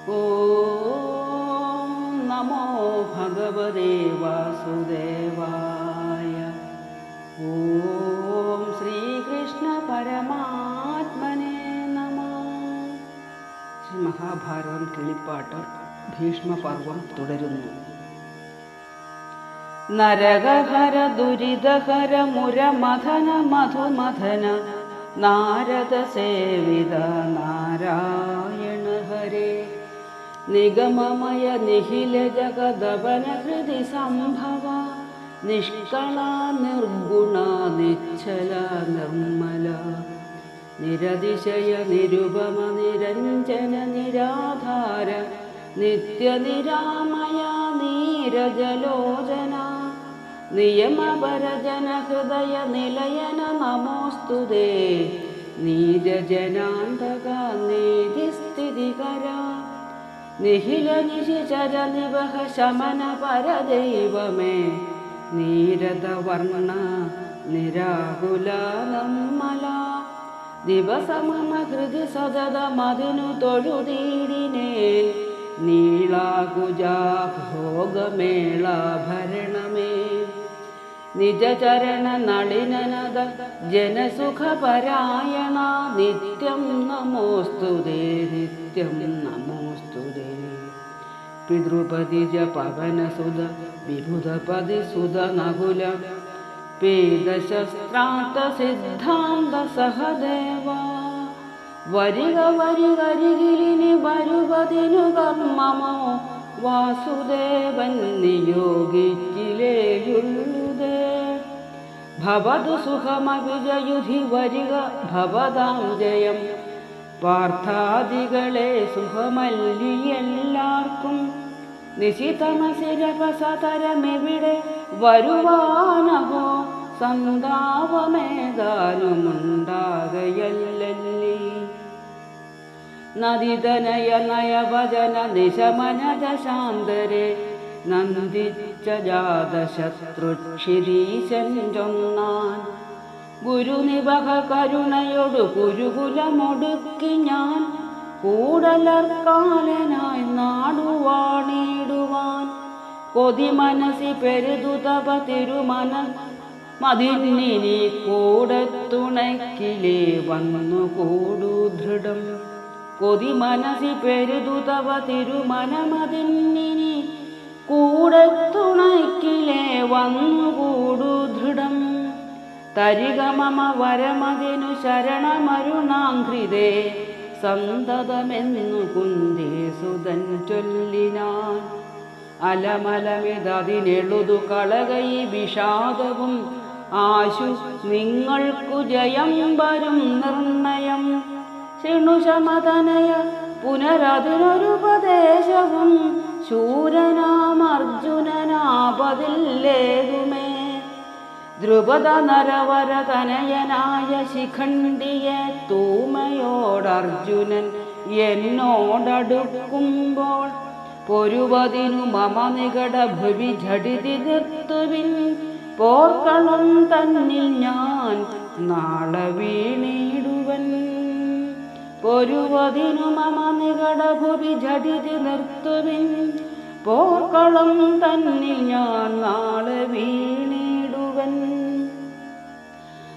ഓം നമോ ഭഗവതേ വാസുദേവായ. ഓം ശ്രീകൃഷ്ണ പരമാത്മനേ നമഃ. ശ്രീ മഹാഭാരതം കിളിപ്പാട്ട് ഭീഷ്മപർവം തുടരുന്നു. നരകഹര ദുരിതഹര മുരമഥന മധുമഥന നാരദ സേവിത നാരായണ ഹരേ. നിഗമമയ നിഖില ജഗദവന ഹൃദി സംഭവ നിഷ്കള നിർഗുണ നിശ്ചല നിർമ്മല നിരതിശയ നിരുപമ നിരഞ്ജന നിരാധാര നിത്യനിരാമയ നീരജലോചന നിയമപരജന ഹൃദയ നിലയന നമോസ്തുതേ. നീരജനാന്തക നീതിസ്ഥിതികര നിഖില നിശിചര നിവഹ ശമന പരദൈവമേ. നീരദവർണ്ണ നിരാകുല നമ്മല ദിവസമമ ഹൃദി സതതമതിനു തൊഴുതീടിനേൽ. നീളാകുജാ ഭോഗമേളാഭരണമേ നിജചരണ നളിനനദ ജനസുഖപരായണ നിത്യം നമോസ്തുതേ നിത്യം നമോസ്തുതേ. പിതൃപതിജ പവനസുത വിഭുതപതി സുത നകുല പേദശസ്ത്രാർത്ഥ സിദ്ധാന്ത സഹദേവ. വരിക വരികരികിലിനി വരുവതിനു കർമ്മമോ വാസുദേവൻ നിയോഗിച്ചിലേയുള്ളുതേ. ഭവതു സുഖമവിജയുധി വരിക ഭവതാം ജയം. പാർത്ഥാദികളെ സുഖമല്ലി എല്ലാവർക്കും. നിശിതമസിരപസതരമെവിടെ വരുവാനഹോ സന്താപമേതാനുമുണ്ടാകയല്ലല്ലി. നദിതനയ നയവചന നിശമനജ ശാന്തരെ നന്ദിച്ച ജാതശത്രുക്ഷിരീശൻ ചൊന്നാൻ. ഗുരുനിവഹ കരുണയോടു കുരുകുലമൊടുക്കി ഞാൻ കൂടലർക്കാലനായി നാടുവാണിടുവാൻ. കൊതി മനസി പെരുതുതപ തിരുമന മതിന്നിനി കൂടത്തുണക്കിലേ വന്നു കൂടു ദൃഢം. കൊതി മനസി പെരുതുതപ തിരുമനമതിന്നിനി കൂടത്തുണക്കിലേ വന്നു കൂടു ദൃഢം. തരിക മമ വരമതിനു ശരണമരുണാഘ്രിതേ സന്തതമെന്നു കുന്തി സുതൻ ചൊല്ലിനാൻ. അലമലമിതതിനെഴുതു കളകൈ വിഷാദവും ആശു നിങ്ങൾക്കു ജയം വരും നിർണയം. ശൃണുശമതനയ പുനരതിനൊരുപദേശവും ശൂരനാമർജുനനാപതില്ലേതുമേ. ദ്രുപദ നരവരതനയനായ ശിഖണ്ഡിയെ തൂമയോടർജുനൻ എന്നോടടുക്കുമ്പോൾ പൊരുവതിനു മമ നികട ഭുവി ഝടിതി നിർത്തുവിൻ. പോർക്കളം തന്നിൽ ഞാൻ നാളെ വീണിടുവൻ. പൊരുവതിനു മമ നികട ഭുവി ഝടിതി നിർത്തുവിൻ. പോർക്കളം തന്നിൽ ഞാൻ നാളെ വീണിടുവൻ.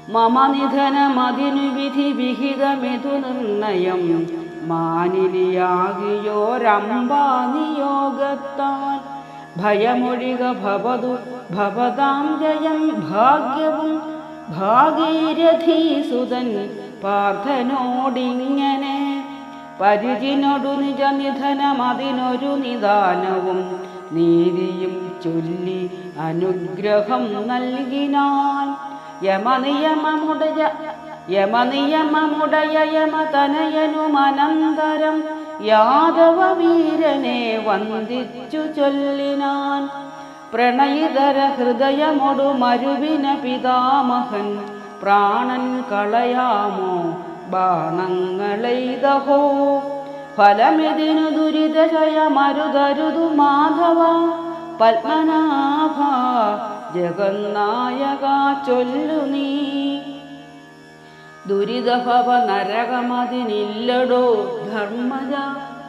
മമ നിധനമതിനു വിധി വിഹിതമിതു നിർണയം. മാനിനിയാകിയോരംബാനിയോഗത്താൽ ഭയമൊഴിക ഭവതു ഭവതാം ജയം ഭാഗ്യവും. ഭാഗീരഥീസുതൻ പാർത്ഥനോടിങ്ങനെ പരിചിനൊടു നിജ നിധനമതിനൊരു നിദാനവും നീതിയും ചൊല്ലി അനുഗ്രഹം നൽകിനാൻ. യമനിയമമുടയ യമതനയനുമനന്തരം യാദവ വീരനെ വന്ദിച്ചു ചൊല്ലിനാൻ. പ്രണയിതര ഹൃദയമൊടു മരുവിന പിതാമഹൻ പ്രാണൻ കളയാമോ ബാണങ്ങളെയ്തഹോ. ഫലമിതിനു ദുരിതശയമരുതരുതു മാധവ പത്മനാഭ ജഗന്നായക ചൊല്ലു നീ. ദുരിതഭവ നരകമതിനില്ലടോ ധർമ്മജ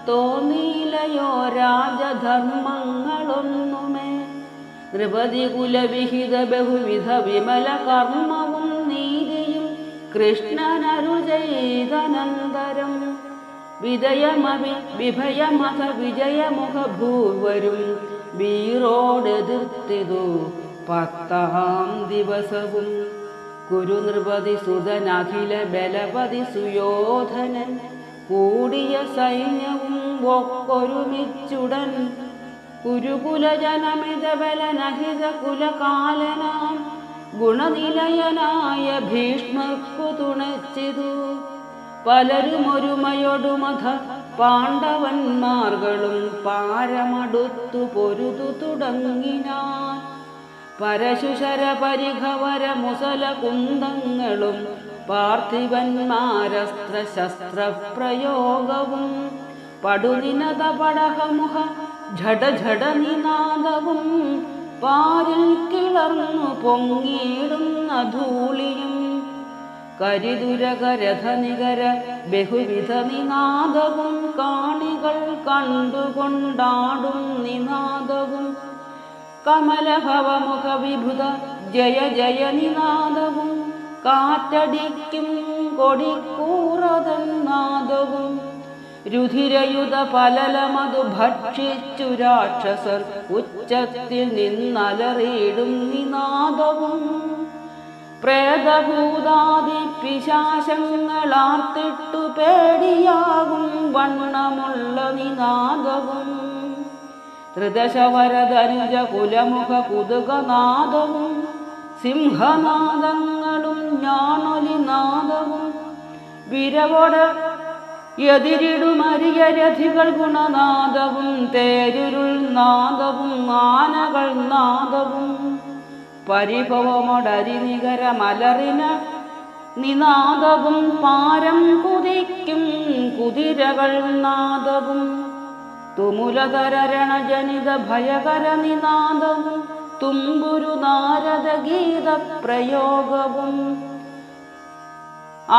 തോന്നീല ഇല്ലയോ രാജധർമ്മങ്ങളൊന്നുമേ. നൃപതി കുലവിഹിത ബഹുവിധ വിമല കർമ്മവും നീതിയും കൃഷ്ണനരു ചെയ്തനന്തരം വിഭയമത വിജയമുഖ ഭൂവരും വീറോടെതിർത്തിതു 10-ാം ദിവസവും. കുരുനൃപതി സുതനഖില ബലപതി സുയോധനൻ കൂടിയ സൈന്യവും ഒക്കൊരുമിച്ചുടൻ കുരുകുലജനമിത ബലനഹിത കുലകാലനാം ഗുണനിലയനായ ഭീഷ്മർക്കു തുണച്ചിതു. പലരും ഒരുമയൊടുമധ പാണ്ഡവന്മാർകളും പാരമടുത്തു പൊരുതു തുടങ്ങിനാൻ. പരശുശര പരിഘവര മുസല കുന്തങ്ങളും പാർത്ഥിവന്മാരസ്ത്ര ശസ്ത്രപ്രയോഗവും പടുനിനത പടകമുഖ ഝട നിനാദവും പാരിൽ കിളർന്നു പൊങ്ങിയിടുന്ന ധൂളിയും കരിദുരകരഥനികര ബഹുവിധ നിനാദവും കാണികൾ കണ്ടുകൊണ്ടാടും നിനാദവും കമലഭവമുഖ വിഭുത ജയ ജയ നിനാദവും കാറ്റടിക്കും കൊടിക്കൂറതൻ നാദവും രുധിരയുധ പലലമതു ഭക്ഷിച്ചു രാക്ഷസർ ഉച്ചത്തിൽ നിന്നലറിയിടും നിനാദവും പ്രേതഭൂതാദി പിശാചങ്ങളാർത്തിട്ടു പേടിയാകും വണ്ണമുള്ള നിനാദവും ത്രിദശവരധനുജ കുലമുഖ കുതുകനാദവും സിംഹനാദങ്ങളും ഞാണൊലിനാദവും വിരവോട് എതിരിടുമരിയരഥികൾ ഗുണനാദവും തേരുരുൾ നാദവും ആനകൾ നാദവും പരിഭവമൊടരിനികര മലറിന നിനാദവും പാരം കുതിക്കും കുതിരകൾ നാദവും തുമുലതര രണജനിത ഭയകര നിനാദവും തുമ്പുരു നാരദ ഗീത പ്രയോഗവും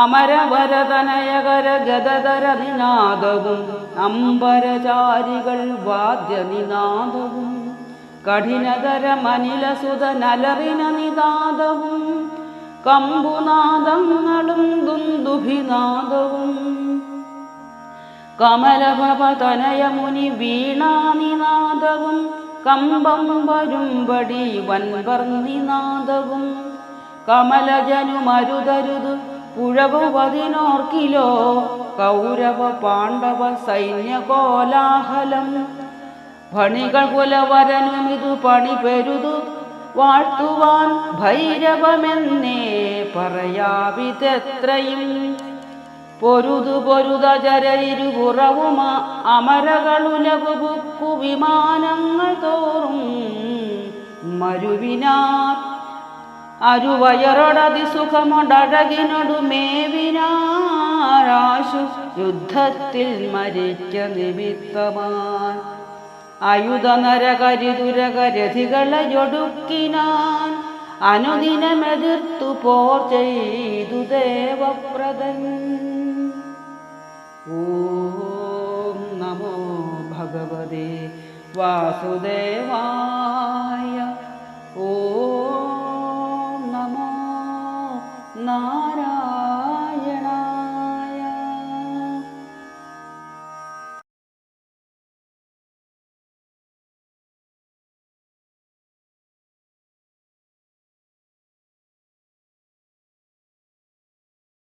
അമരവരതനയകര ഗദധര നിനാദവും അമ്പരചാരികൾ വാദ്യനിനാദവും കഠിനതര മനിലസുത നലറിന നിനാദവും കമ്പുനാദങ്ങളും ദുന്ദുഭിനാദവും കമലഭവതനയമുനി വീണാനിനാദവും കമ്പം വരുംപടി വൻവർനിനാദവും കമലജനു മരുതരുതു പുഴവുവതിനോർക്കിലോ കൗരവ പാണ്ഡവ സൈന്യകോലാഹലം ഭണികൾ കുലവരനുമിതു പണി പെരുതു വാഴ്ത്തുവാൻ ഭൈരവമെന്നേ പറയാവിതെത്രയും പൊരുതചരയിരുപുറവും അമരകളുലകുപുക്കു വിമാനങ്ങൾ തോറും മരുവിനാർ അരുവയറൊടതിസുഖമൊടഴകിനൊടു മേവിനാരാശു യുദ്ധത്തിൽ മരിക്ക നിമിത്തമാൻ അയുധനരകരിതുരകരഥികളയൊടുക്കിനാൻ അനുദിനമെതിർത്തു പോർ ചെയ്തു ദേവപ്രദൻ. ഓം നമോ ഭഗവതേ വാസുദേവായ.